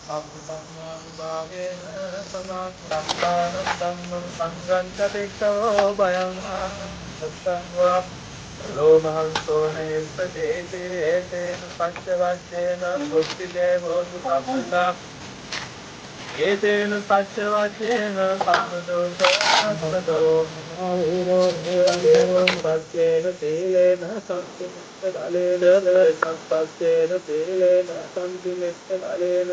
අම්බං සමාක්ඛාන ධම්මං සංගන්තතික්ඛෝ බයං ආසංවා ලෝමහංසෝ නේපදේතේ තේන පච්චවච්චේන බුද්ධි දේවෝ සම්පදා ඒතේන පච්චවච්චේන සම්පදෝ ආහිරෝ දේවං පච්චේන තේලේන සම්පිත කලේන සම්පච්චේන තේලේන සම්පිත කලේන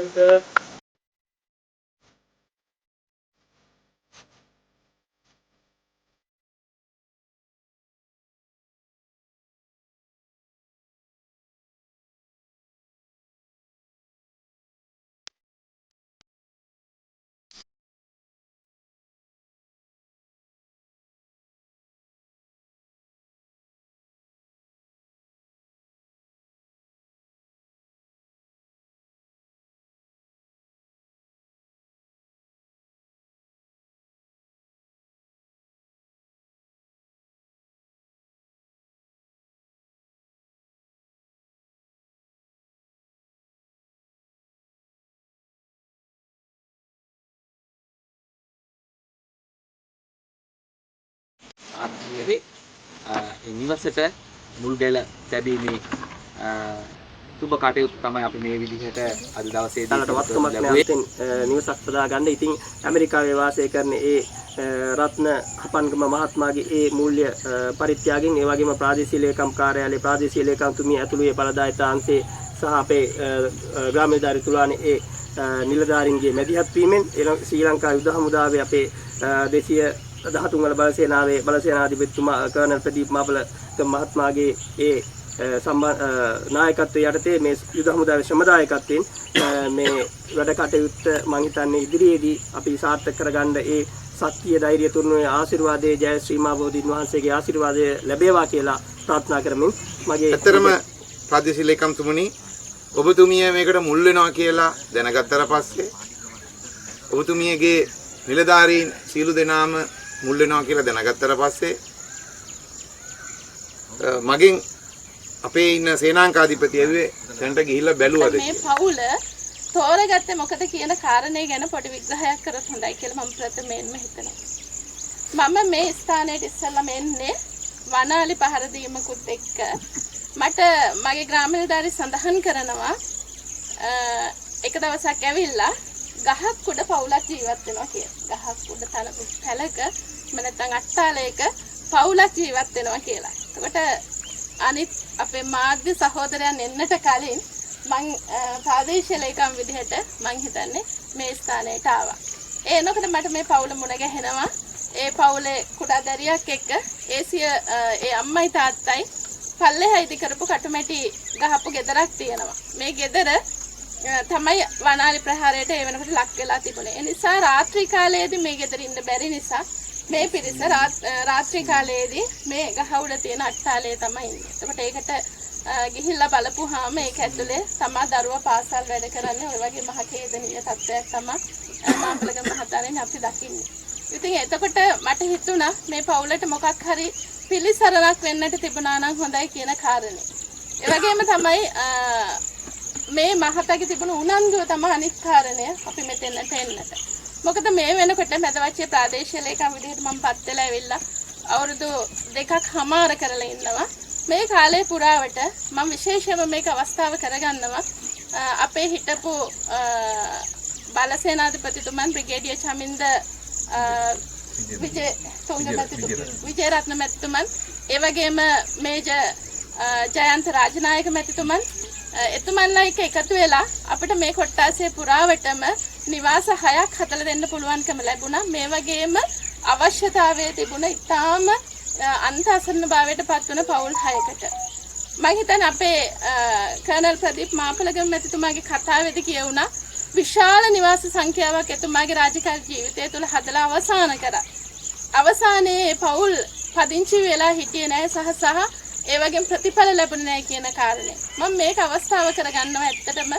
ආත්මයේ නිවසට මුල් ගැල තැබීමේ සුබ කටයුතු තමයි අපි මේ විදිහට අද දවසේදී නිවසක් සදා ගන්න. ඉතින් ඇමරිකාවේ වාසය කරන ඒ රත්න හපන්ගම මහත්මයාගේ ඒ මූල්‍ය පරිත්‍යාගයෙන් ඒ වගේම ප්‍රාදේශීය ලේකම් කාර්යාලයේ ප්‍රාදේශීය ලේකම්තුමිය ඇතුළු ඒ බලදායකයන් අංශේ සහ අපේ ග්‍රාම නිලධාරී තුලානේ ඒ නිලධාරීන්ගේ මැදිහත් වීමෙන් ශ්‍රී ලංකා යුද හමුදාවේ අපේ 213 වල බලසේනාවේ බලසේනාධිපතිතුමා කර්නල් ප්‍රදීප් මාබල මහත්මයාගේ ඒ නායකත්වයේ යටතේ මේ යුද හමුදාවේ ශ්‍රමදායකත්වයෙන් මේ වැඩ කටයුත්ත මම හිතන්නේ ඉදිරියේදී අපි සාර්ථක කරගන්න ඒ ශක්තිය ධෛර්යය තුන්වේ ආශිර්වාදයේ ජය ශ්‍රී මා බෝධීන් වහන්සේගේ ආශිර්වාදය ලැබේවා කියලා ප්‍රාර්ථනා කරමින් මගේ ඇත්තරම ප්‍රාදේශීය ලේකම්තුමනි ඔබතුමිය මේකට මුල් වෙනවා කියලා දැනගත්තට පස්සේ ඔබතුමියගේ නිලධාරීන් සීළු දෙනාම මුල් වෙනවා කියලා දැනගත්තට පස්සේ මගෙන් අපේ ඉන්න සේනාංකාධිපති ඇවිත් දැනට ගිහිල්ලා බැලුවාද මේ පවුල තෝරගත්තේ මොකද කියන කාරණේ ගැන පොඩි විග්‍රහයක් කරත් හොඳයි කියලා මම ප්‍රථමයෙන්ම හිතනවා. මම මේ ස්ථානයට ඉස්සෙල්ලාම එන්නේ වනාලි පහර දීමකුත් එක්ක මට මගේ ග්‍රාම නිලධාරී සඳහන් කරනවා එක දවසක් ඇවිල්ලා ගහක් උඩ පවුලක් ජීවත් වෙනවා කියලා. ගහක් උඩ තලක නැත්නම් අට්ටාලයක පවුලක් ජීවත් වෙනවා කියලා. එතකොට අනිත් අපේ මාධ්‍ය සහෝදරයන් එන්නට කලින් මං ප්‍රාදේශීය ලේකම් විදිහට මං හිතන්නේ මේ ස්ථානයට ආවා. ඒ එනකොට මට මේ පවුල මුණ ගැහෙනවා. ඒ පවුලේ කුඩා දරියක් එක්ක ඒ අම්මයි තාත්තයි පල්ලෙහා ඉදි කරපු කටුමැටි ගහපු ගෙදරක් තියෙනවා. මේ ගෙදර තමයි වනාලි ප්‍රහාරයට ඒ වෙනකොට ලක් වෙලා තිබුණේ. ඒ නිසා රාත්‍රී කාලයේදී මේ ගෙදර ඉන්න බැරි නිසා මේ පිරිස රාත්‍රී කාලයේදී මේ ගහ උඩ තියෙන අට්ටාලයේ තමයි ඉන්නේ. එතකොට ඒකට ගිහිල්ලා බලපුවාම ඒක ඇතුලේ තමා දරුවා පාසල් වැඩ කරන්නේ ඔය වගේ මහ කේදනීය තත්ත්වයක් තමයි මාම්පලගම මහතාණන් අපි දකින්නේ. ඉතින් එතකොට මට හිතුණා මේ පවුලට මොකක් හරි පිළිසරණක් වෙන්නට තිබුණා නම් හොඳයි කියන කාරණේ. ඒ වගේම තමයි මේ මහතාගේ තිබුණු උනන්දුව තමයි අනිත් කාරණය අපි මෙතෙන්ට එන්නට. මොකද මේ වෙනකොට මැදවච්චේ ප්‍රාදේශීය ලේකම් විදිහට මම පත් වෙලා ඇවිල්ලා අවුරුදු 2කමාර කරලා ඉන්නවා. මේ කාලේ පුරාවට මම විශේෂයෙන්ම මේක අවස්ථාව කරගන්නවා අපේ හිටපු බලසේනාධිපතිතුමන් බ්‍රිගේඩියර් චමින්ද විජේරත්න මැතිතුමන් ඒ වගේම මේජර් ජයන්ත රාජනායක මැතිතුමන් එතුමන්ලා එක්ක එකතු වෙලා අපිට මේ කොට්ටාසේ පුරාවටම නිවාස 6ක් හදලා දෙන්න පුළුවන්කම ලැබුණා. මේ වගේම අවශ්‍යතාවයේ තිබුණ ඉතාම අන්ත අසරණ භාවයට පත් වන පවුල් 6කට. මම හිතන්නේ අපේ කර්නල් ප්‍රදීප් මාපලගම මැතිතුමාගේ කතාවේදී කියුණා විශාල නිවාස සංඛ්‍යාවක් එතුමාගේ රාජකාරී ජීවිතය තුළ හදලා අවසන් කරා. අවසානයේ පවුල් පදිංචි වෙලා හිටියේ නැහැ සහ ඒ වගේම ප්‍රතිඵල ලැබුණේ නැහැ කියන කාරණේ. මම මේක අවස්ථාව කරගන්නවා ඇත්තටම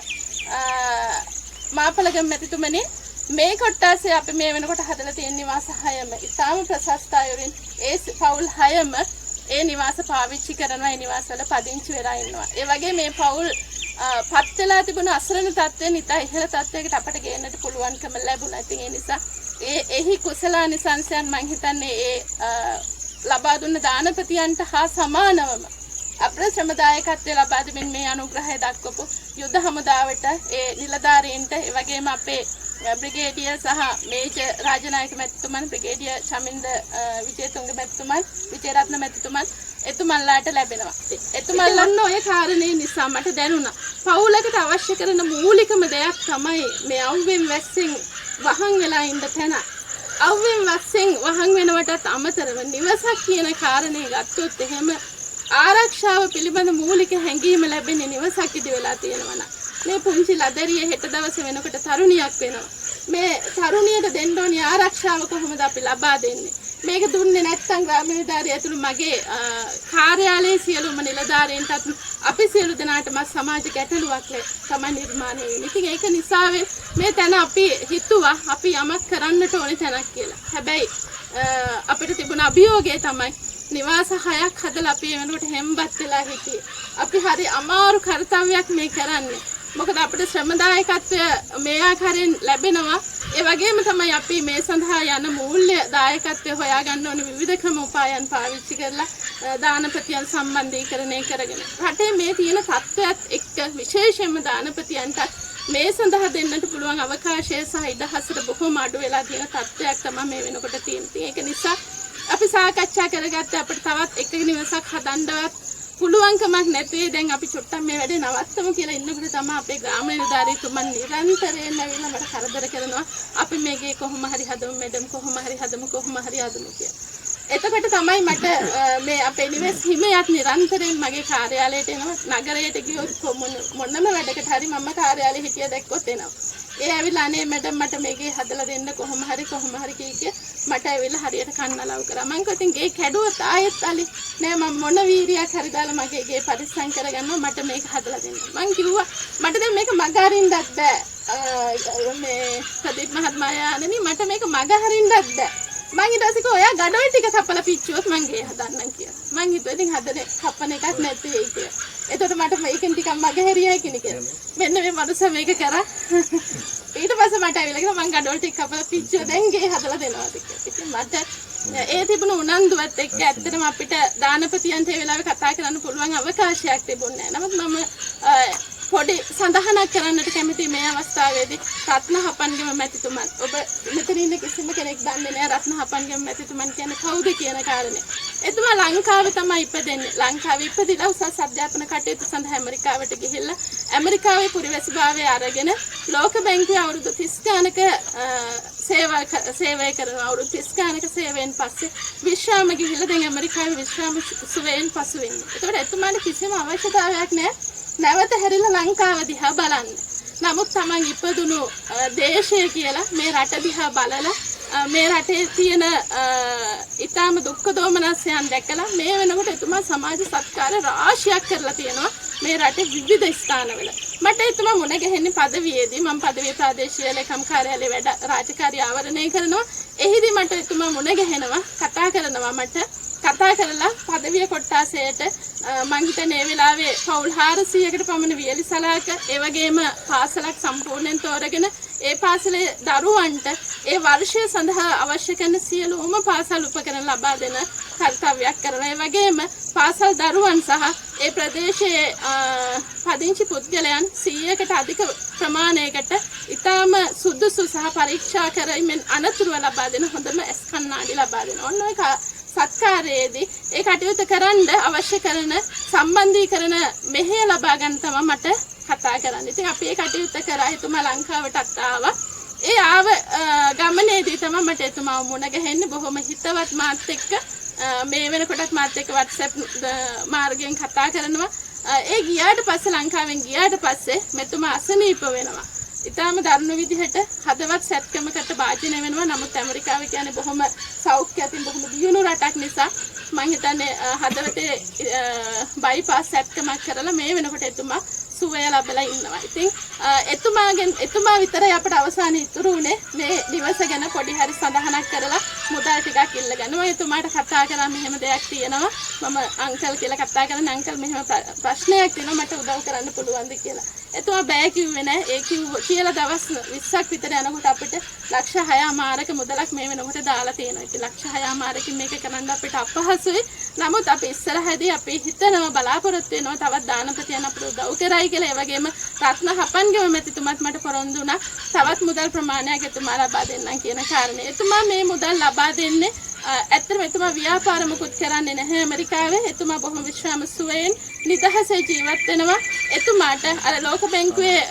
මාපලගම මැතිතුමනි මේ කොට්ටාසේ අපි මේ වෙනකොට හදලා තියෙන නිවාස 6ම ඉතාම ප්‍රශස්ත අයුරින් ඒ පවුල් 6ම ඒ නිවාස පාවිච්චි කරනවා. ඒ නිවාසවල පදිංචි වෙලා ඉන්නවා. ඒ වගේ මේ පවුල් පත් වෙලා තිබුණු අසරණ තත්ත්වෙන් ඉතා ඉහළ තත්ත්වයකට අපට ගේන්නට පුළුවන්කම ලැබුණා. ඉතින් ඒ නිසා එහි කුසලානිසංසයන් මම හිතන්නේ ලබා දුන්න දානපතියන්ට හා සමානවම අපේ ශ්‍රමදායකත්වය ලබා දෙමින් මේ අනුග්‍රහය දක්වපු යුද හමුදාවට ඒ නිලධාරීන්ට ඒ වගේම අපේ බ්‍රිගේඩියර් සහ මේජර් රාජනායක මැතිතුමන් බ්‍රිගේඩියර් චමින්ද විජේතුංග මැතිතුමන් විජේරත්න මැතිතුමන් එතුමන්ලාට ලැබෙනවා. එතුමන්ලන්න ඔය කාරණේ නිසා මට දැනුණා පවුලකට අවශ්‍ය කරන මූලිකම දෙයක් තමයි මේ අවුවෙන් වැස්සෙන් වහන් වෙලා ඉන්න තැන. අවුවෙන් වැස්සෙන් වහන් වෙනවටත් අමතරව නිවසක් කියන කාරණේ ගත්තොත් එහෙම ආරක්ෂාව පිළිබඳ මූලික හැඟීම ලැබෙන්නේ නිවසක් ඉදි වෙලා තියෙනවා. මේ පුංචි ලදරිය හෙට දවසේ වෙනකොට තරුණියක් වෙනවා. මේ තරුණියට දෙන්න ඕනි ආරක්ෂාව කොහොමද අපි ලබා දෙන්නේ? මේක දුන්නේ නැත්නම් ග්‍රාම නිලධාරිය ඇතුළු මගේ කාර්යාලයේ සියලුම නිලධාරීන්ටත් අපි සියලු දෙනාටම සමාජ ගැටලුවක් තමයි නිර්මාණය වෙන්නේ. ඉතින් ඒක නිසා මේ තැන අපි හිතුවා අපි යමක් කරන්නට ඕනේ තැනක් කියලා. හැබැයි අපිට තිබුණ අභියෝගය තමයි නිවාස 6ක් හදලා අපි වෙනකොට හෙම්බත් වෙලා හිටියේ. අපි හරි අමාරු කාර්යයක් මේ කරන්නේ. මොකද අපිට ශ්‍රමදායකත්වය මේ ආකාරයෙන් ලැබෙනවා. ඒ වගේම තමයි අපි මේ සඳහා යන මූල්‍ය දායකත්වය හොයාගන්න ඕන විවිධ ක්‍රම උපායන් පාවිච්චි කරලා දානපතියන් සම්බන්ධීකරණය කරගෙන. රටේ මේ තියෙන තත්ත්වයක් එක්ක විශේෂයෙන්ම දානපතියන්ට මේ සඳහා දෙන්නට පුළුවන් අවකාශය සහ ඉඩහසර බොහොම අඩු වෙලා තියෙන තත්ත්වයක් තමයි මේ වෙනකොට තියෙන්නේ. ඒක නිසා අපි සාකච්ඡා කරගත්ත අපිට තවත් එක නිවසක් හදන්නවත් පුළුවන්කමක් නැති. දැන් අපි චුට්ටක් මේ වැඩේ නවත්තමු කියලා ඉන්නකොට තමයි අපේ ග්‍රාම නිලධාරීතුමන් නිරන්තරයෙන් ඇවිල්ලා මට කරදර කරනවා. අපි මේකේ කොහොම හරි හදමු මැඩම් කොහොම හරි හදමු කියලා. එතකොට තමයි මට මේ අපේ නිවෙස් හිමියත් නිරන්තරයෙන් මගේ කාර්යාලයට එනවා. නගරයට ගියොත් මොනම වැඩකට හරි මම කාර්යාලේ හිටිය දැක්කොත් එනවා. ඒ ඇවිල්ලා අනේ මැඩම් මට මේකේ හදලා දෙන්න කොහොම හරි කීකේ මට ඇවිල්ලා හරියට කන්නලව් කරා. මං කිව්වා ඉතින් ගේ කැඩුවත් ආයෙත් අලි නෑ මම මොන වීරියක් හරි දාලා මගේ ගේ පරිස්සම් කරගන්නවා මට මේක හදලා දෙන්න. මං කිව්වා මට දැන් මේක මග අරින්නත් බෑ. මේ ප්‍රදීප් මහත්මයා යානනි මට මේක මග හරින්නත් බෑ. මං ඊට පස්සේ ඔයා ගඩොල් ටික කපලා පිච්චුවොත් මං ගේ හදන්නම් කියලා. මං හිතුවා ඉතින් හදන්නේ කපන එකක් නැති වෙයි කියලා. එතකොට මට මේකෙන් ටිකක් මග හැරියයි කියලා. මෙන්න මේ මනුස්ස මේක කරා. ඊට පස්සේ මට ඇවිල්ලා කිව්වා මං ගඩොල් ටික කපලා පිච්චුවා දැන් ගේ හදලා දෙනවා කියලා. ඉතින් මට ඒ තිබුණු උනන්දුවත් එක්ක ඇත්තටම අපිට දානපතියන්ට ඒ වෙලාවේ කතා කරන්න පුළුවන් අවකාශයක් තිබුණේ නැහැ. නමුත් මම පොඩි සඳහනක් කරන්නට කැමති මේ අවස්ථාවේදී රත්නහපන්ගම මැතිතුමන්. ඔබ මෙතන ඉන්න කිසිම කෙනෙක් දන්නේ නැහැ රත්නහපන්ගම මැතිතුමන් කියන්නේ කවුද කියන කාරණේ. එතුමා ලංකාවේ තමයි ඉපදෙන්නේ. ලංකාවේ ඉපදිලා උසස් අධ්‍යාපන කටයුතු සඳහා ඇමරිකාවට ගිහිල්ලා ඇමරිකාවේ පුරවැසිභාවය අරගෙන ලෝක බැංකුවේ අවුරුදු 30 ගානක සේවය කරන අවුරුදු 30 ගානක සේවයෙන් පස්සේ විශ්‍රාම ගිහිල්ලා දැන් ඇමරිකාවේ විශ්‍රාම සුවයෙන් පසු වෙන්නේ. ඒකට එතුමාට කිසිම අවශ්‍යතාවයක් නැහැ නැවත හැරිලා ලංකාව දිහා බලන්න. නමුත් Taman ඉපදුණු දේශය කියලා මේ රට දිහා බලලා මේ රටේ තියෙන ඊටාම දුක්ඛ දෝමනස්යන් දැකලා මේ වෙනකොට එතුමා සමාජ සත්කාර රාශියක් කරලා තියෙනවා මේ රටේ විවිධ ස්ථානවල. මට එතුමා මුණ ගැහෙන්නේ පදවියේදී. මම පදවිය ප්‍රාදේශීය ලේකම් කාර්යාලයේ වැඩ රාජකාරී ආවරණය කරනවා. එහිදී මට එතුමා මුණ ගැහෙනවා කතා කරනවා මට. කතා කරලා පදවිය කොට්ටාසයට මං හිතන්නේ ඒ වෙලාවේ පවුල් 400කට පමණ වියලි සලාක ඒ වගේම පාසලක් සම්පූර්ණයෙන් තෝරගෙන ඒ පාසලේ දරුවන්ට ඒ වර්ෂය සඳහා අවශ්‍ය කරන සියලුම පාසල් උපකරණ ලබා දෙන කර්තව්‍යයක් කරනවා. ඒ වගේම පාසල් දරුවන් සහ ඒ ප්‍රදේශයේ පදිංචි පුද්ගලයන් 100කට අධික ප්‍රමාණයකට ඊටාම සුදුසු සහ පරීක්ෂා කරමින් අනතුරු ලබා දෙන හොඳම ඇස් කණ්ණාඩි ලබා දෙන. ඔන්න ඔය සත්කාරයේදී ඒ කටයුතු කරන්න අවශ්‍ය කරන සම්බන්ධීකරණ මෙහෙය ලබා ගන්න තමයි මට කතා කරන්න. ඉතින් අපි ඒ කටයුත්ත කරා. එතුමා ලංකාවටත් ආවා. ඒ ආව ගමනේදී තමයි මට එතුමාව මුණ ගැහෙන්නේ. බොහොම හිතවත් මාත් එක්ක මේ වෙනකොටත් මාත් එක්ක WhatsApp මාර්ගයෙන් කතා කරනවා. ඒ ගියාට පස්සේ ලංකාවෙන් ගියාට පස්සේ මෙතුමා අසනීප වෙනවා. ඊටාම දරුණු විදිහට හදවත් සැත්කමකට භාජනය වෙනවා. නමුත් ඇමරිකාව කියන්නේ බොහොම සෞඛ්‍ය අතින් බොහොම දියුණු රටක් නිසා මම හිතන්නේ හදවතේ බයිපාස් සැත්කමක් කරලා මේ වෙනකොට එතුමා සුවය ලැබලා ඉන්නවා. ඉතින් එතුමා විතරයි අපිට අවසානයේ ඉතුරු උනේ මේ නිවස ගැන පොඩි හරි සඳහනක් කරලා මුදල් ටිකක් ඉල්ලගෙන මම එතුමාට කතා කරා මෙහෙම දෙයක් තියෙනවා මම අංකල් කියලා කතා කරන අංකල් මෙහෙම ප්‍රශ්නයක් තියෙනවා මට උදව් කරන්න පුළුවන්ද කියලා. එතුමා බෑ කිව්වේ නෑ. ඒ කියලා දවස් 20ක් විතර යනකොට අපිට ලක්ෂ 6මාරක මුදලක් මේ වෙනකොට දාලා තියෙනවා. ඉතින් ලක්ෂ 6මාරකින් මේක කරන්න අපිට අපහසුයි. නමුත් අපි ඉස්සරහදී අපි හිතනවා බලාපොරොත්තු වෙනවා තවත් දානපතියන් අපිට උදව් කරයි කියලා. ඒ වගේම රත්න හපන්ගම මැතිතුමත් මට පොරොන්දු වුණා තවත් මුදල් ප්‍රමාණයක් එතුමා ලබා දෙන්නම් කියන කාරණේ. එතුමා මේ මුදල් ලබා දෙන්නේ ඇත්තටම එතුමා ව්‍යාපාර මුකුත් කරන්නේ නැහැ ඇමරිකාවේ. එතුමා බොහොම විශ්‍රාම සුවයෙන් නිදහසේ ජීවත් වෙනවා. එතුමාට අර ලෝක බැංකුවේ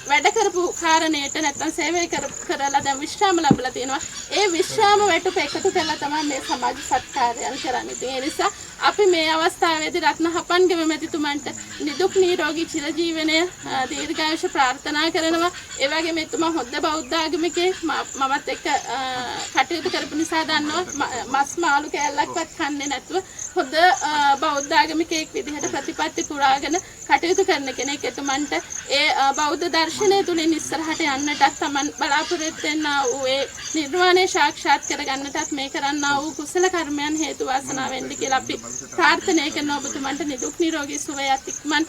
වැඩ කරපු කාරණේට නැත්තම් සේවය කරලා දැන් විශ්‍රාම ලැබලා තියෙනවා. ඒ විශ්‍රාම වැටුප එකතු කරලා තමයි මේ සමාජ සත්කාරයන් කරන්නේ. ඉතින් ඒ නිසා අපි මේ අවස්ථාවේදී රත්න හපන්ගම මැතිතුමන්ට නිදුක් නිරෝගී චිරජීවනය දීර්ඝායුෂ ප්‍රාර්ථනා කරනවා. ඒ වගේම එතුමා හොඳ බෞද්ධ ආගමිකයෙක් මමත් එක්ක කටයුතු කරපු නිසා දන්නවා මස් මාළු කෑල්ලක්වත් කන්නේ නැතුව හොඳ බෞද්ධ ආගමිකයෙක් විදිහට ප්‍රතිපත්ති පුරාගෙන කටයුතු කරන කෙනෙක්. එතුමන්ට ඒ බෞද්ධ දර්ශනය තුලින් ඉස්සරහට යන්නටත් Taman බලාපොරොත්තු වෙනා වූ ඒ නිර්වාණය සාක්ෂාත් කරගන්නටත් මේ කරන්නා වූ කුසල කර්මයන් හේතු වාසනා වෙන්න කියලා අපි ප්‍රාර්ථනා කරනවා. ඔබතුමන්ට නිදුක් නිරෝගී සුවයත් ඉක්මන්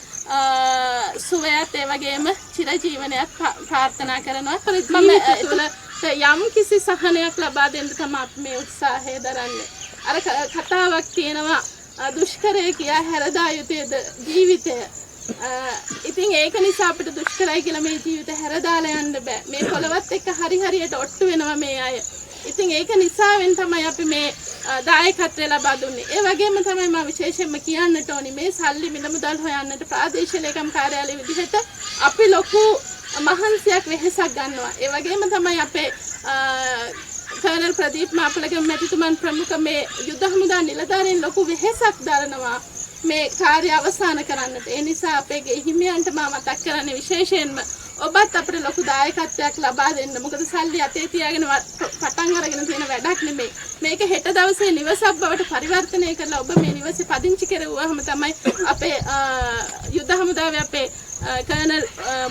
සුවයත් ඒ වගේම චිරජීවනයත් ප්‍රාර්ථනා කරනවා. මම යම් කිසි සහනයක් ලබා දෙන්න තමයි අපි මේ උත්සාහය දරන්නේ. අර කතාවක් තියෙනවා දුෂ්කරය කියා හැරදා යුතුයද ජීවිතය. ඉතින් ඒක නිසා අපිට දුෂ්කරයි කියලා මේ ජීවිත හැරදාලා යන්න බෑ. මේ පොළවත් එක්ක හරියට ඔට්ටු වෙනවා මේ අය. ඉතින් ඒක නිසාවෙන් තමයි අපි මේ දායකත්වය ලබා දුන්නේ. ඒ වගේම තමයි මම විශේෂයෙන්ම කියන්නට ඕනි මේ සල්ලි මිල මුදල් හොයන්නට ප්‍රාදේශීය ලේකම් කාර්යාලය විදිහට අපි ලොකු මහන්සියක් වෙහෙසක් ගන්නවා. ඒ වගේම තමයි අපේ කර්නල් ප්‍රදීප් මාපලගේ මැතිතුමන් ප්‍රමුඛ මේ යුද හමුදා නිලධාරීන් ලොකු වෙහෙසක් දරනවා මේ කාර්ය අවසන් කරන්නට. ඒ නිසා අපේ හිමියන්ට මම මතක් කරන්නේ විශේෂයෙන්ම ඔබත් අපිට ලොකු දායකත්වයක් ලබා දෙන්න. මොකද සල්ලි අතේ තියාගෙන පටන් අරගෙන තියෙන වැඩක් නෙමෙයි. මේක හෙට දවසේ නිවසක් බවට පරිවර්තනය කරලා ඔබ මේ නිවසේ පදිංචි කරුවාම තමයි අපේ යුද හමුදාවේ අපේ කර්නල්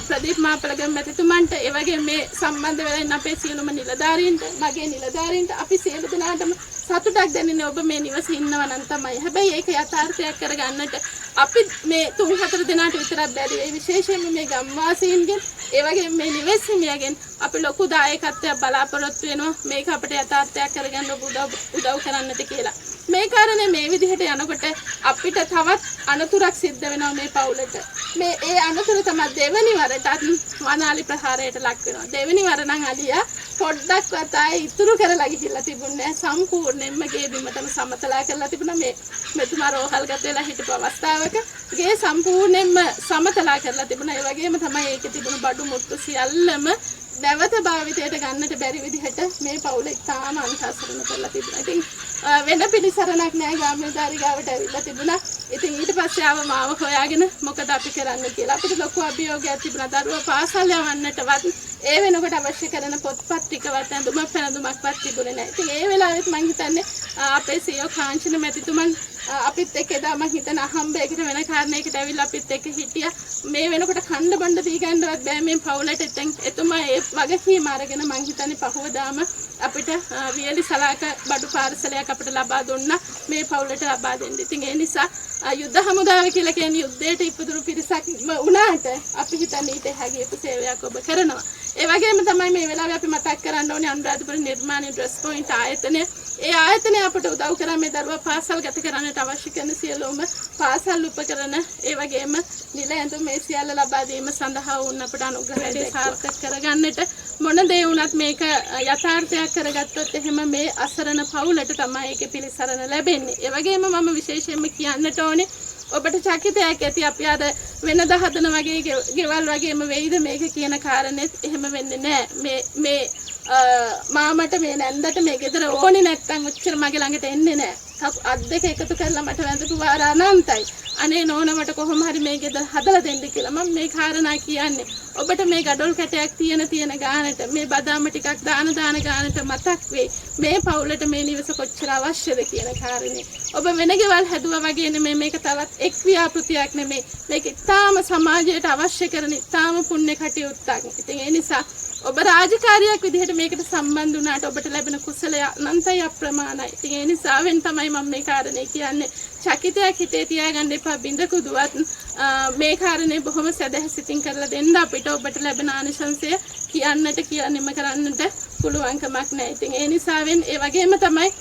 ප්‍රදීප් මාපලගේ මැතිතුමන්ට ඒ වගේ මේ සම්බන්ධ වෙලා ඉන්න අපේ සියලුම නිලධාරීන්ට මගේ නිලධාරීන්ට අපි සියලු දෙනාටම සතුටක් දැනෙන්නේ ඔබ මේ නිවසේ ඉන්නවා නම් තමයි. හැබැයි ඒක යථාර්ථයක් කරගන්නට අපි මේ 3-4 දෙනාට විතරක් බැරි. ඒ විශේෂයෙන්ම මේ ගම්වාසීන්ගෙන් ඒ වගේ මේ නිවෙස් හිමියගෙන් අපි ලොකු දායකත්වයක් බලාපොරොත්තු වෙනවා මේක අපිට යථාර්ථයක් කරගන්න ඔබ උදව් කරන්නට කියලා. මේ කාරණේ මේ විදිහට යනකොට අපිට තවත් අනතුරක් සිද්ධ වෙනවා මේ පවුලට. මේ ඒ අනතුර තමයි දෙවෙනි වරටත් වනාලි ප්‍රහාරයට ලක් වෙනවා. දෙවෙනි වර නම් අලියා පොඩ්ඩක්වත් ආයේ ඉතුරු කරලා ගිහිල්ලා තිබුණේ සම්පූර්ණයෙන්ම ගේ බිමටම සමතලා කරලා තිබුණා. මේ මෙතුමා රෝහල්ගත වෙලා හිටපු අවස්ථාවක ගේ සම්පූර්ණයෙන්ම සමතලා කරලා තිබුණා. ඒ වගේම තමයි ඒකේ තිබුණු බඩු මුට්ටු සියල්ලම නැවත භාවිතයට ගන්නට බැරි විදිහට මේ පවුල ඉතාම අන්තස්සරණ කරලා තිබුණා. ඉතින් වෙන පිළිසරණක් නැහැ ගාමිණීධාරි ගාවට ඇවිල්ලා තිබුණා. ඉතින් ඊට පස්සේ ආව මාව හොයාගෙන මොකද අපි කරන්න කියලා අපිට ලොකු අභියෝගයක් තිබුණා. දරුවා පාසල් යවන්නටවත් ඒ වෙනකොට අවශ්‍ය කරන පොත්පත් ටිකවත් ඇඳුමක් පැනඳුමක්වත් තිබුණේ නැහැ. ඉතින් ඒ වෙලාවෙත් මම හිතන්නේ අපේ සීයෝ කාංචන මැතිතුමන් අපිත් එක්ක එදා මම හිතන අහම්බයකට වෙන කාරණයකට ඇවිල්ලා අපිත් එක්ක හිටියා. මේ වෙනකොට කණ්ඩ බණ්ඩ දී ගන්නවත් බෑ මේ පවුලට. ඉතින් එතුමා ඒ වගකීම අරගෙන මම හිතන්නේ පහුවදාම අපිට වියලි සලාක බඩු පාර්සලයක් අපිට ලබා දුන්නා මේ පවුලට ලබා දෙන්න. ඉතින් ඒ නිසා යුද හමුදාව කියලා කියන්නේ යුද්ධයට ඉපදුණු පිරිසක් වුණාට අපි හිතන්නේ ඊට හැගියපු සේවයක් ඔබ කරනවා. ඒ වගේම තමයි මේ වෙලාවේ අපි මතක් කරන්න ඕනේ අනුරාධපුර නිර්මාණ ඩ්‍රෙස් පොයින්ට් ආයතනය. ඒ ආයතනය අපට උදව් කරා මේ දරුවා පාසල් ගත කරන්නට අවශ්‍ය කරන සියලුම පාසල් උපකරණ ඒ වගේම නිල ඇඳුම් මේ සියල්ල ලබා දීම සඳහා වුණ අපට අනුග්‍රහය සාර්ථක කරගන්නට මොන දේ වුණත් මේක යථාර්ථයක් කරගත්තොත් එහෙම මේ අසරණ පවුලට තමයි ඒකේ පිළිසරණ ලැබෙන්නේ. ඒ වගේම මම විශේෂයෙන්ම කියන්නට ඕනේ ඔබට චකිතයක් ඇති අපි අර වෙනදා හදන වගේ ගෙවල් වගේම වෙයිද මේක කියන කාරණෙත් එහෙම වෙන්නේ නැහැ. මේ මාමට මේ නැන්දට මේ ගෙදර ඕනේ නැත්තම් ඔච්චර මගේ ළඟට එන්නේ නැහැ. අත් දෙක එකතු කරලා මට වැඳපු වාර අනන්තයි. අනේ නෝනා මට කොහොම හරි මේ ගෙදර හදලා දෙන්න කියලා. මම මේ කාරණා කියන්නේ ඔබට මේ gadol කැටයක් තියෙන ගානට මේ බදාම ටිකක් දාන ගානට මතක් වෙයි. මේ පවුලට මේ නිවස කොච්චර අවශ්‍යද කියන කාරණේ. ඔබ වෙන ගෙවල් හැදුවා වගේ නෙමෙයි මේක තවත් එක් ව්‍යාපෘතියක් නෙමෙයි. මේක ඉතාම සමාජයට අවශ්‍ය කරන ඉතාම පුණ්‍ය කටයුත්තක්. ඉතින් ඒ නිසා ඔබ රාජකාරියක් විදිහට මේකට සම්බන්ධ වුණාට ඔබට ලැබෙන කුසලය අනන්තයි අප්‍රමාණයි. ඉතින් ඒ නිසාවෙන් තමයි මම මේ කාරණේ කියන්නේ. චකිතයක් හිතේ තියාගන්න එපා බින්දකුදුවත් මේ කාරණේ බොහොම සැදැහැසිතින් කරලා දෙන්න අපිට ඔබට ලැබෙන ආනිසංසය කියන්නම කරන්නට පුළුවන්කමක් නැහැ. ඉතින් ඒ නිසාවෙන් ඒ වගේම තමයි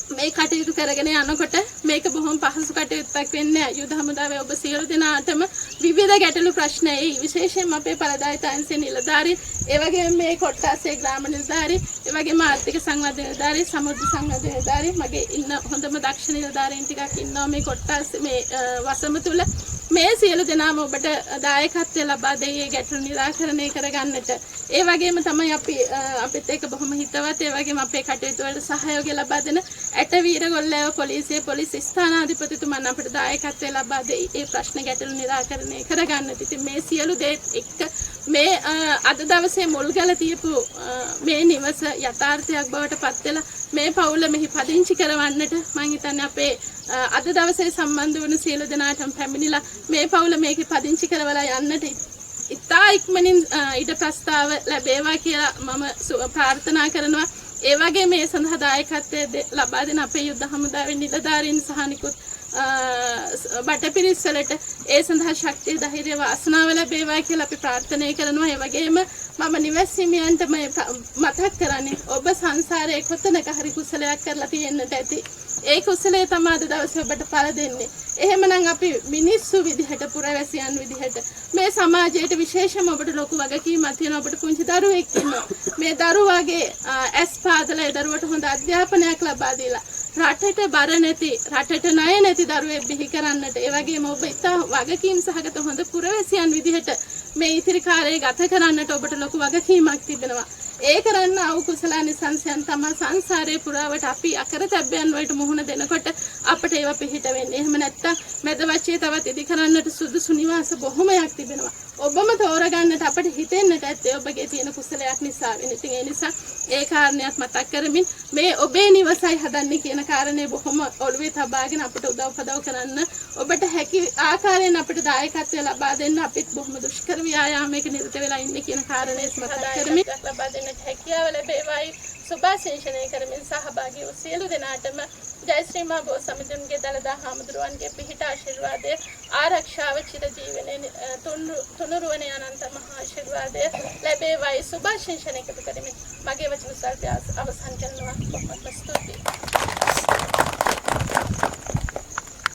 මේ කටයුතු කරගෙන යනකොට මේක බොහොම පහසු කටයුත්තක් වෙන්නේ නැහැ. යුද හමුදාවේ ඔබ සියලු දෙනාටම විවිධ ගැටලු ප්‍රශ්න එයි. විශේෂයෙන්ම අපේ පළදායීත අංශයේ නිලධාරීන්, ඒ වගේම මේ කොට්ටාසේ ග්‍රාම නිලධාරීන්, ඒ වගේම ආර්ථික සංවර්ධන නිලධාරීන්, සමුද්‍ර සංවර්ධන නිලධාරීන්, මගේ ඉන්න හොඳම දක්ෂ නිලධාරීන් ටිකක් ඉන්නවා මේ කොට්ටාසේ මේ වසම තුල. මේ සියලු දෙනාම ඔබට දායකත්වය ලබා දෙයි ගැටලු නිරාකරණය කරගන්නට. ඒ වගේම තමයි අපි අපිත් එක්ක බොහොම හිතවත්, ඒ වගේම අපේ කටයුතු වලට සහයෝගය ලබා දෙන ඇටවීරගොල්ලෑව පොලිස් ස්ථානාධිපතිතුමන් අපිට දායකත්වය ලබා දෙයි ඒ ප්‍රශ්න ගැටලු නිරාකරණය කරගන්නට. ඉතින් මේ සියලු දේත් එක්ක මේ අද දවසේ මුල්ගල තියපු මේ නිවස යථාර්ථයක් බවට පත් වෙලා මේ පවුල මෙහි පදිංචි කරවන්නට මම හිතන්නේ අපේ අද දවසේ සම්බන්ධ වුණු සියලු දෙනාටම පැමිණිලා මේ පවුල මේකේ පදිංචි කරවලා යන්නට ඉතා ඉක්මනින් ඊට ප්‍රස්තාව ලැබේවා කියලා මම ප්‍රාර්ථනා කරනවා. ඒ වගේ මේ සඳහා දායකත්වය ලබා දෙන අපේ යුද හමුදාවේ නිලධාරීන් සහ නිකුත් බටපිරිස් වලට ඒ සඳහා ශක්තිය ධෛර්ය වාසනාව ලැබේවා කියලා අපි ප්‍රාර්ථනා කරනවා. ඒ වගේම මම නිවැසිමියන්ට මතක් කරන්නේ ඔබ සංසාරයේ කොතනක හරි කුසලයක් කරලා තියෙන්නට ඇති. ඒ කුසලයේ තමයි අද දවසේ ඔබට පළ දෙන්නේ. එහෙමනම් අපි මිනිස්සු විදිහට පුරවැසියන් විදිහට මේ සමාජයට විශේෂම ඔබට ලොකු වගකීමක් තියෙනවා. ඔබට පුංචි දරුවෙක් ඉන්නවා. මේ දරුවාගේ ඇස් පාදලා ඒ දරුවට හොඳ අධ්‍යාපනයක් ලබා දීලා රටට බර නැති, රටට ණය නැති දරුවෙක් බිහි කරන්නට, ඒ වගේම ඔබ ඉතා වගකීම් සහගත හොඳ පුරවැසියන් විදිහට මේ ඉතිරි කාලය ගත කරන්නට ඔබට ලොකු වගකීමක් තිබෙනවා. ඒ කරන්න ආව කුසලානිසංසයන් තමයි සංසාරේ පුරාවට අපි අකරතැබ්බයන් වලට මුහුණ දෙනකොට අපිට ඒවා පිහිට වෙන්නේ. එහෙම නැත්තම් මැද වචේ තවත් ඉදි කරන්නට සුදුසු නිවාස බොහොමයක් තිබෙනවා. ඔබම තෝරගන්නට අපිට හිතෙන්නට ඇත්තේ ඔබගේ තියෙන කුසලයක් නිසා වෙන. ඉතින් ඒ නිසා ඒ කාරණයක් මතක් කරමින් මේ ඔබේ නිවසයි හදන්නේ කියන කාරණේ බොහොම ඔළුවේ තබාගෙන අපිට උදව් කරන්න ඔබට හැකි ආකාරයෙන් අපිට දායකත්වය ලබා දෙන්න අපිත් බොහොම දුෂ්කර ව්‍යායාමයක නිරත වෙලා ඉන්නේ කියන කාරණේ මතක් කරමින් ලබා දෙන්නට හැකියාව ලැබේවායි සුභාශිංසනය කරමින් සහභාගී වූ සියලු දෙනාටම ජයශ්‍රී මා බෝසමිඳුන්ගේ දළදා හාමුදුරුවන්ගේ පිහිට ආශිර්වාදය ආරක්ෂාව චිරජීවනයේ තුනුරුවන අනන්ත මහා ආශිර්වාදය ලැබේවායි සුභාශිංසනය කරමින් මගේ වචන සල්පය අවසන් කරනවා. බොහොම ස්තුතියි.